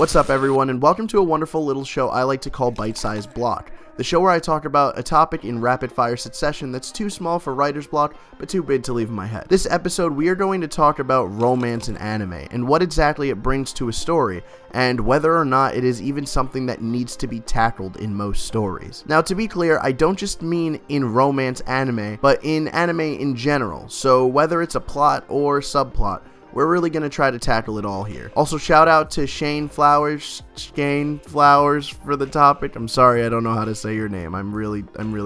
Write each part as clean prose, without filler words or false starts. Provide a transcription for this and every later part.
What's up everyone, and welcome to a wonderful little show I like to call Bite-Sized Block. The show where I talk about a topic in rapid-fire succession that's too small for writer's block, but too big to leave in my head. This episode, we are going to talk about romance in anime, and what exactly it brings to a story, and whether or not it is even something that needs to be tackled in most stories. Now, to be clear, I don't just mean in romance anime, but in anime in general, so whether it's a plot or subplot, we're really going to try to tackle it all here. Also, shout out to Shane Flowers for the topic. I'm sorry, I don't know how to say your name. I'm really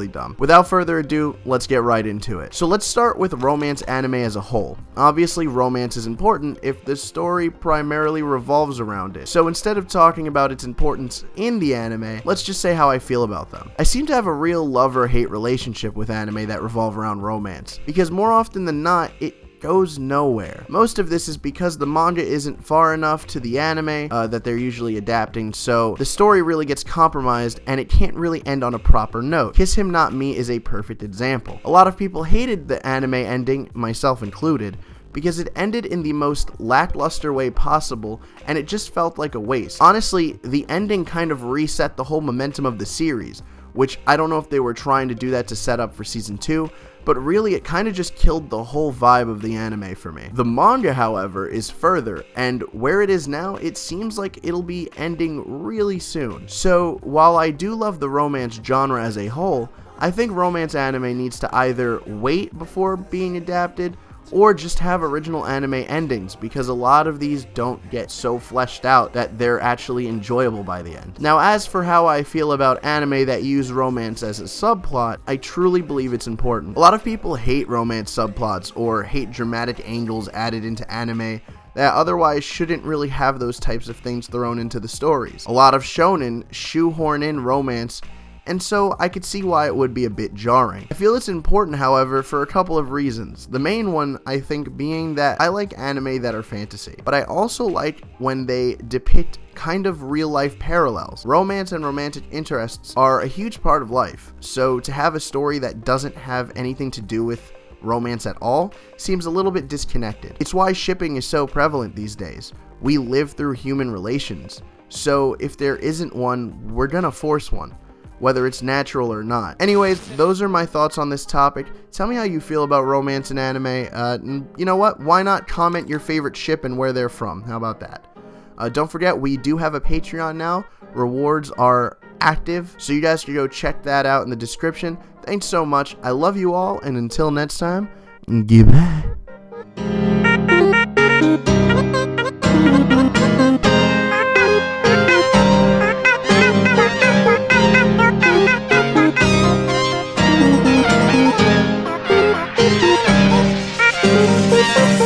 dumb. Without further ado, let's get right into it. So let's start with romance anime as a whole. Obviously, romance is important if the story primarily revolves around it. So instead of talking about its importance in the anime, let's just say how I feel about them. I seem to have a real love or hate relationship with anime that revolve around romance, because more often than not, it goes nowhere. Most of this is because the manga isn't far enough to the anime that they're usually adapting, so the story really gets compromised and it can't really end on a proper note. Kiss Him Not Me is a perfect example. A lot of people hated the anime ending, myself included, because it ended in the most lackluster way possible and it just felt like a waste. Honestly, the ending kind of reset the whole momentum of the series, which I don't know if they were trying to do that to set up for season 2, but really it kind of just killed the whole vibe of the anime for me. The manga, however, is further, and where it is now, it seems like it'll be ending really soon. So while I do love the romance genre as a whole, I think romance anime needs to either wait before being adapted or just have original anime endings, because a lot of these don't get so fleshed out that they're actually enjoyable by the end. Now, as for how I feel about anime that use romance as a subplot, I truly believe it's important. A lot of people hate romance subplots or hate dramatic angles added into anime that otherwise shouldn't really have those types of things thrown into the stories. A lot of shonen shoehorn in romance, and so I could see why it would be a bit jarring. I feel it's important, however, for a couple of reasons. The main one, I think, being that I like anime that are fantasy, but I also like when they depict kind of real-life parallels. Romance and romantic interests are a huge part of life, so to have a story that doesn't have anything to do with romance at all seems a little bit disconnected. It's why shipping is so prevalent these days. We live through human relations, so if there isn't one, we're gonna force one, whether it's natural or not. Anyways, those are my thoughts on this topic. Tell me how you feel about romance in anime. You know what? Why not comment your favorite ship and where they're from? How about that? Don't forget, we do have a Patreon now. Rewards are active, so you guys can go check that out in the description. Thanks so much. I love you all, and until next time, goodbye. Thank you.